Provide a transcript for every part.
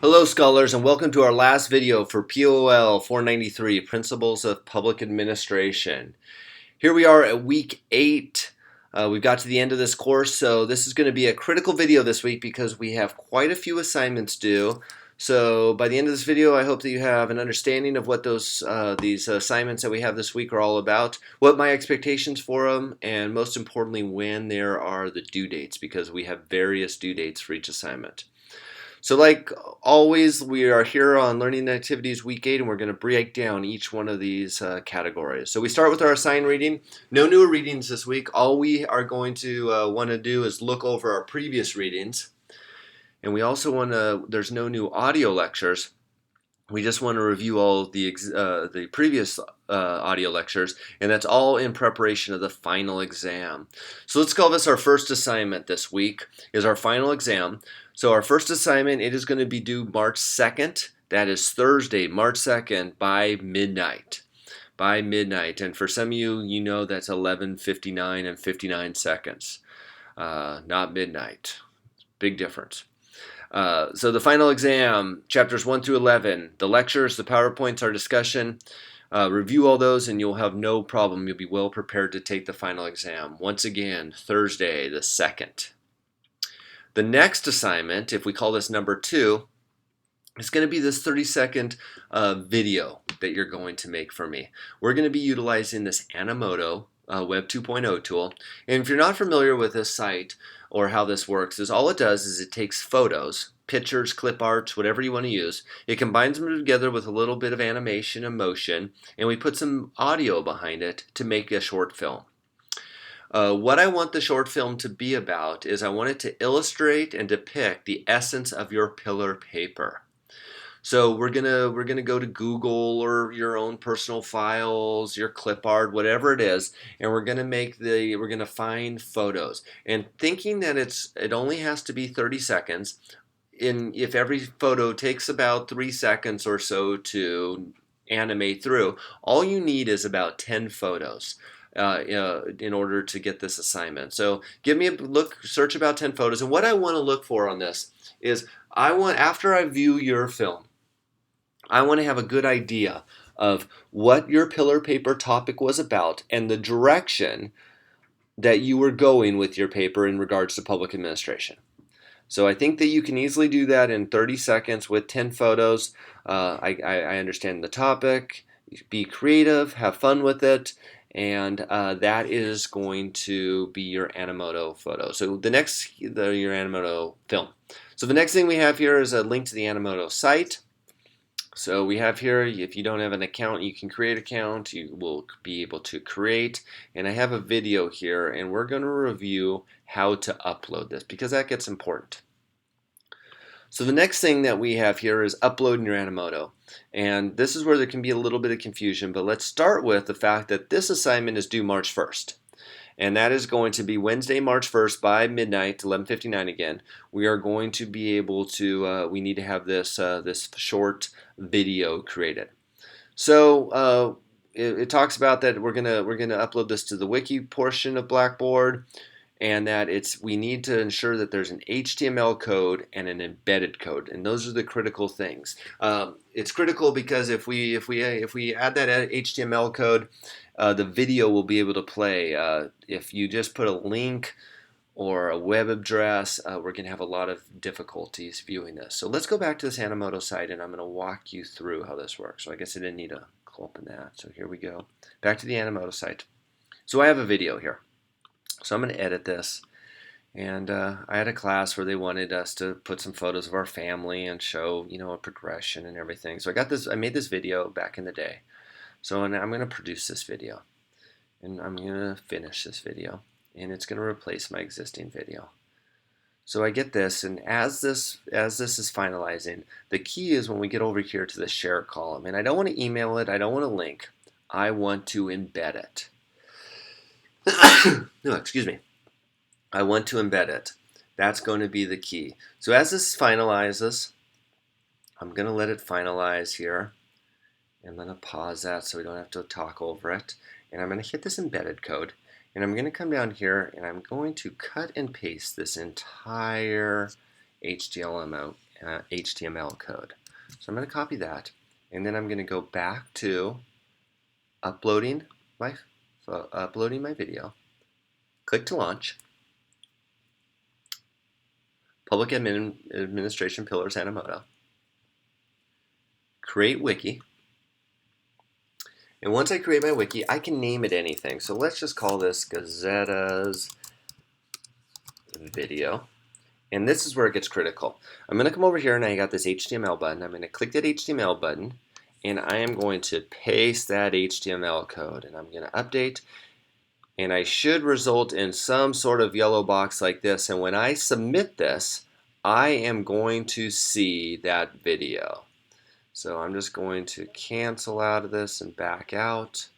Hello scholars and welcome to our last video for POL 493, Principles of Public Administration. Here we are at week 8. We've got to the end of this course, so this is going to be a critical video this week because we have quite a few assignments due. So by the end of this video, I hope that you have an understanding of what these assignments that we have this week are all about, what my expectations for them, and most importantly, when there are the due dates, because we have various due dates for each assignment. So like always, we are here on Learning Activities Week 8, and we're going to break down each one of these categories. So we start with our assigned reading. No new readings this week. All we are going to want to do is look over our previous readings. And we also want to, there's no new audio lectures. We just want to review all the previous audio lectures, and that's all in preparation of the final exam. So let's call this our first assignment this week, is our final exam. So our first assignment, it is going to be due March 2nd. That is Thursday, March 2nd by midnight. By midnight. And for some of you, you know that's 11:59 and 59 seconds. Not midnight. Big difference. So the final exam, chapters 1 through 11, the lectures, the PowerPoints, our discussion, review all those and you'll have no problem. You'll be well prepared to take the final exam. Once again, Thursday the 2nd. The next assignment, if we call this number 2, is going to be this 30-second video that you're going to make for me. We're going to be utilizing this Animoto Web 2.0 tool. And if you're not familiar with this site or how this works, is all it does is it takes photos, pictures, clip arts, whatever you want to use. It combines them together with a little bit of animation and motion, and we put some audio behind it to make a short film. What I want the short film to be about is I want it to illustrate and depict the essence of your pillar paper. So we're gonna go to Google or your own personal files, your clip art, whatever it is, and we're gonna find photos. And thinking that it only has to be 30 seconds, if every photo takes about 3 seconds or so to animate through, all you need is about 10 photos. In order to get this assignment. So give me a look, search about 10 photos, and what I want to look for on this is after I view your film, I want to have a good idea of what your pillar paper topic was about and the direction that you were going with your paper in regards to public administration. So I think that you can easily do that in 30 seconds with 10 photos. I understand the topic, be creative, have fun with it, and that is going to be your Animoto photo. So your Animoto film. So the next thing we have here is a link to the Animoto site. So we have here, if you don't have an account, you can create an account. You will be able to create. And I have a video here, and we're going to review how to upload this because that gets important. So the next thing that we have here is uploading your Animoto. And this is where there can be a little bit of confusion, but let's start with the fact that this assignment is due March 1st. And that is going to be Wednesday, March 1st by midnight, 11:59 again. We are going to be able to, we need to have this short video created. So it talks about that we're gonna upload this to the wiki portion of Blackboard, and that we need to ensure that there's an HTML code and an embedded code, and those are the critical things. It's critical because if we add that HTML code, the video will be able to play. If you just put a link or a web address, we're going to have a lot of difficulties viewing this. So let's go back to this Animoto site, and I'm going to walk you through how this works. So I guess I didn't need to open that. So here we go. Back to the Animoto site. So I have a video here. So I'm going to edit this. And I had a class where they wanted us to put some photos of our family and show, a progression and everything. So I made this video back in the day. So I'm going to produce this video, and I'm going to finish this video, and it's going to replace my existing video. So I get this, and as this is finalizing, the key is when we get over here to the share column, and I don't want to email it, I don't want to link, I want to embed it. No, excuse me. I want to embed it. That's going to be the key. So as this finalizes, I'm going to let it finalize here. I'm going to pause that so we don't have to talk over it. And I'm going to hit this embedded code. And I'm going to come down here and I'm going to cut and paste this entire HTML code. So I'm going to copy that, and then I'm going to go back to uploading my video. Click to launch. Public Administration Pillars Animoto. Create wiki. And once I create my wiki, I can name it anything. So let's just call this Gazetta's video. And this is where it gets critical. I'm going to come over here and I got this HTML button. I'm going to click that HTML button and I am going to paste that HTML code and I'm going to update, and I should result in some sort of yellow box like this, and when I submit this I am going to see that video. So I'm just going to cancel out of this and back out.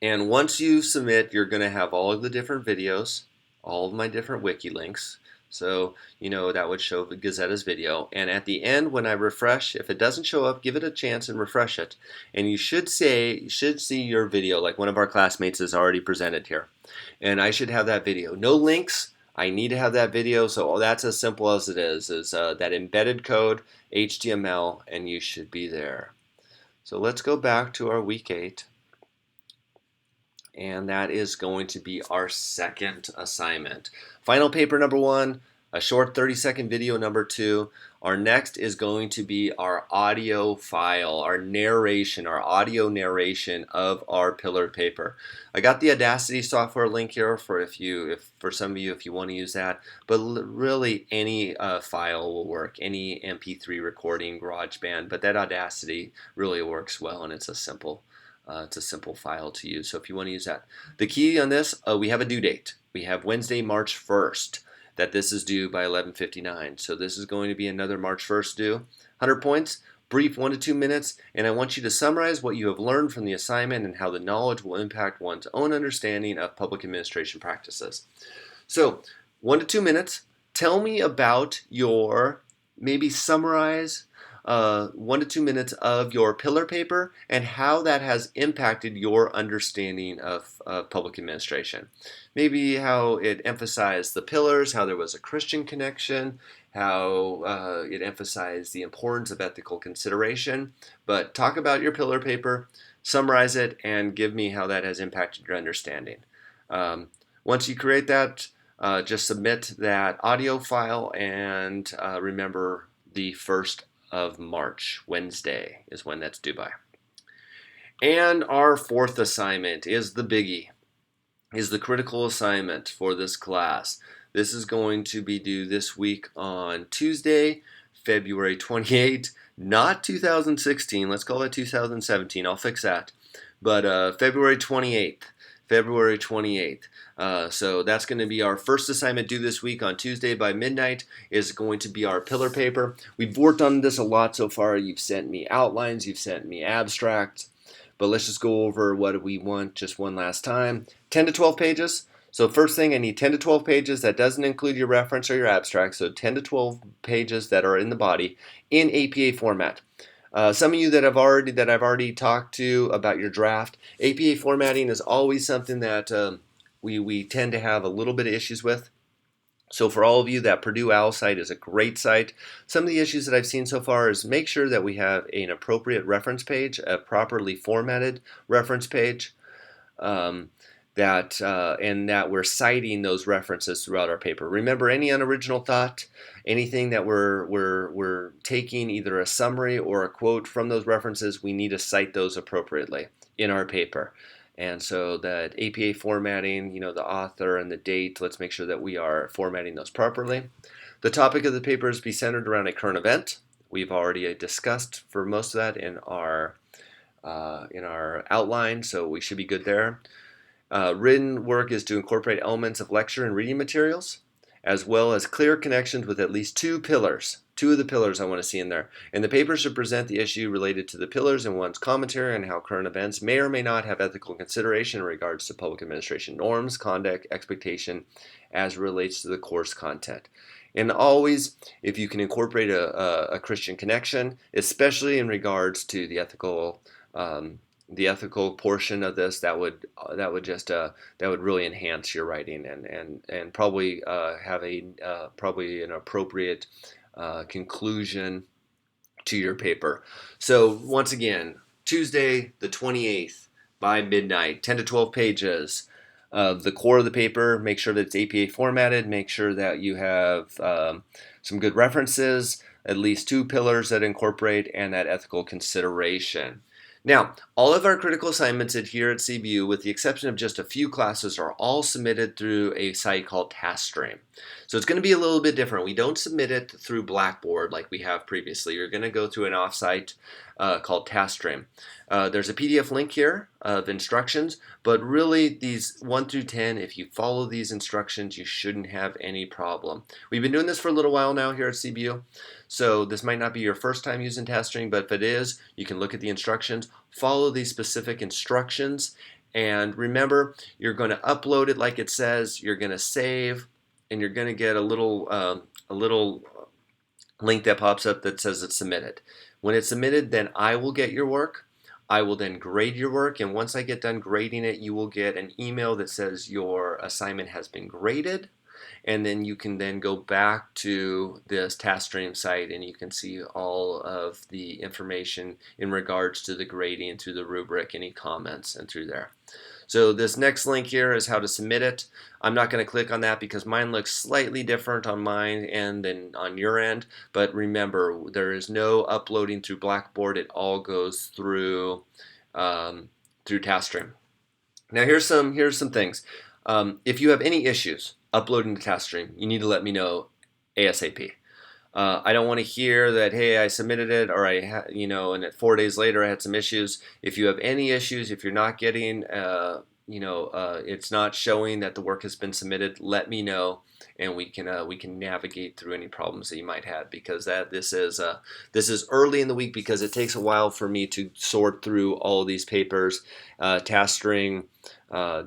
And once you submit, you're going to have all of the different videos, all of my different wiki links. So, that would show Gazetta's video. And at the end, when I refresh, if it doesn't show up, give it a chance and refresh it. And you should see your video, like one of our classmates has already presented here. And I should have that video. No links. I need to have that video. So that's as simple as it is that embedded code, HTML, and you should be there. So let's go back to our week 8. And that is going to be our second assignment. Final paper number 1, a short 30-second video number 2. Our next is going to be our audio file, our audio narration of our pillar paper. I got the Audacity software link here for some of you if you want to use that, but really any file will work, any MP3 recording, GarageBand, but that Audacity really works well and it's a simple file to use. So if you want to use that. The key on this, we have a due date. We have Wednesday, March 1st, that this is due by 11:59. So this is going to be another March 1st due. 100 points, brief 1 to 2 minutes, and I want you to summarize what you have learned from the assignment and how the knowledge will impact one's own understanding of public administration practices. So 1 to 2 minutes, tell me about maybe summarize 1 to 2 minutes of your pillar paper and how that has impacted your understanding of public administration. Maybe how it emphasized the pillars, how there was a Christian connection, how it emphasized the importance of ethical consideration. But talk about your pillar paper, summarize it, and give me how that has impacted your understanding. Once you create that, just submit that audio file, and remember the 1st of March, Wednesday, is when that's due by. And our 4th assignment is the biggie, is the critical assignment for this class. This is going to be due this week on Tuesday, February 28th, not 2016, let's call it 2017, I'll fix that, but February 28th. February 28th. So that's going to be our first assignment due this week on Tuesday by midnight, is going to be our pillar paper. We've worked on this a lot so far. You've sent me outlines, you've sent me abstracts, but let's just go over what we want just one last time. 10 to 12 pages. So first thing, I need 10 to 12 pages. That doesn't include your reference or your abstract. So 10 to 12 pages that are in the body in APA format. Some of you that I've already talked to about your draft, APA formatting is always something that we tend to have a little bit of issues with. So for all of you, that Purdue OWL site is a great site. Some of the issues that I've seen so far is make sure that we have an appropriate reference page, a properly formatted reference page, and that we're citing those references throughout our paper. Remember, any unoriginal thought, anything that we're taking either a summary or a quote from those references, we need to cite those appropriately in our paper. And so that APA formatting, the author and the date, let's make sure that we are formatting those properly. The topic of the paper is be centered around a current event. We've already discussed for most of that in our outline, so we should be good there. Written work is to incorporate elements of lecture and reading materials, as well as clear connections with at least 2 pillars. 2 of the pillars I want to see in there. And the paper should present the issue related to the pillars in one's commentary on how current events may or may not have ethical consideration in regards to public administration norms, conduct, expectation, as relates to the course content. And always, if you can incorporate a Christian connection, especially in regards to the ethical the ethical portion of this, that would really enhance your writing and probably have a probably an appropriate conclusion to your paper. So once again, Tuesday the 28th by midnight, 10 to 12 pages of the core of the paper. Make sure that it's APA formatted. Make sure that you have some good references, at least 2 pillars that incorporate, and that ethical consideration. Now, all of our critical assignments here at CBU, with the exception of just a few classes, are all submitted through a site called TaskStream. So it's going to be a little bit different. We don't submit it through Blackboard like we have previously. You're going to go through an offsite called TaskStream. There's a PDF link here of instructions, but really these 1 through 10, if you follow these instructions, you shouldn't have any problem. We've been doing this for a little while now here at CBU, so this might not be your first time using TaskStream, but if it is, you can look at the instructions, follow these specific instructions, and remember, you're going to upload it like it says, you're going to save, and you're going to get a little link that pops up that says it's submitted. When it's submitted, then I will get your work. I will then grade your work, and once I get done grading it, you will get an email that says your assignment has been graded, and then you can then go back to this TaskStream site and you can see all of the information in regards to the grading through the rubric, any comments, and through there. So this next link here is how to submit it. I'm not going to click on that because mine looks slightly different on mine end than on your end, but remember, there is no uploading through Blackboard. It all goes through TaskStream. Now here's some things. If you have any issues uploading to TaskStream, you need to let me know ASAP. I don't want to hear that, hey, I submitted it, or and at 4 days later I had some issues. If you have any issues, if you're not getting, it's not showing that the work has been submitted, let me know, and we can navigate through any problems that you might have, because this is early in the week, because it takes a while for me to sort through all of these papers. TaskStream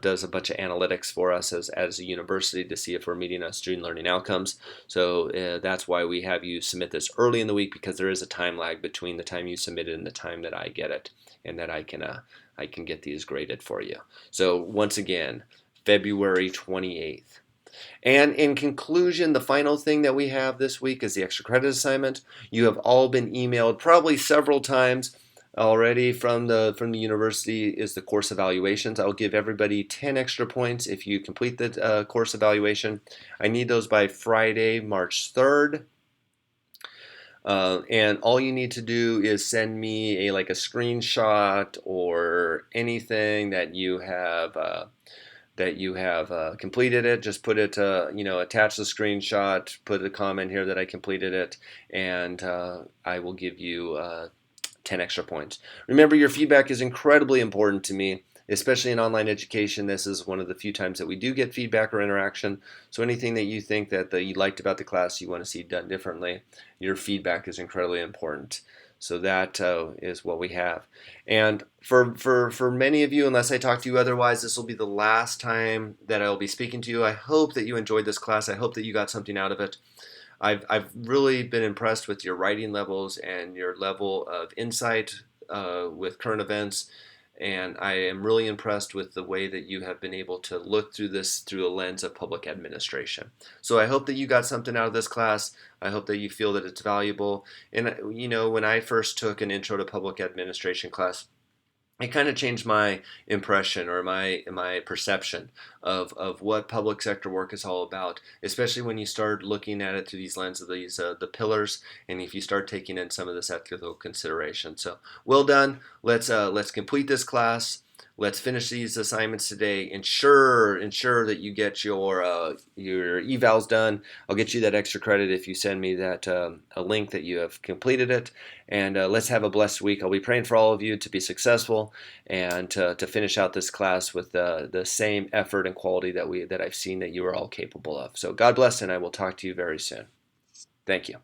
does a bunch of analytics for us as a university to see if we're meeting our student learning outcomes. So that's why we have you submit this early in the week, because there is a time lag between the time you submit it and the time that I get it, and that I can get these graded for you. So once again, February 28th. And in conclusion, the final thing that we have this week is the extra credit assignment. You have all been emailed probably several times already from the university is the course evaluations. I'll give everybody 10 extra points if you complete the course evaluation. I need those by Friday, March 3rd. And all you need to do is send me a screenshot or anything that you have completed it. Just put it, attach the screenshot, put a comment here that I completed it, and I will give you 10 extra points. Remember, your feedback is incredibly important to me, especially in online education. This is one of the few times that we do get feedback or interaction. So anything that you think that you liked about the class, you want to see done differently, your feedback is incredibly important. So that is what we have. And for many of you, unless I talk to you otherwise, this will be the last time that I will be speaking to you. I hope that you enjoyed this class. I hope that you got something out of it. I've really been impressed with your writing levels and your level of insight with current events, and I am really impressed with the way that you have been able to look through this through a lens of public administration. So I hope that you got something out of this class. I hope that you feel that it's valuable. And when I first took an Intro to Public Administration class, it kind of changed my impression or my perception of what public sector work is all about, especially when you start looking at it through these lenses of these the pillars, and if you start taking in some of this ethical consideration. So well done. Let's complete this class. Let's finish these assignments today. Ensure that you get your evals done. I'll get you that extra credit if you send me that a link that you have completed it. And let's have a blessed week. I'll be praying for all of you to be successful and to finish out this class with the same effort and quality that I've seen that you are all capable of. So God bless, and I will talk to you very soon. Thank you.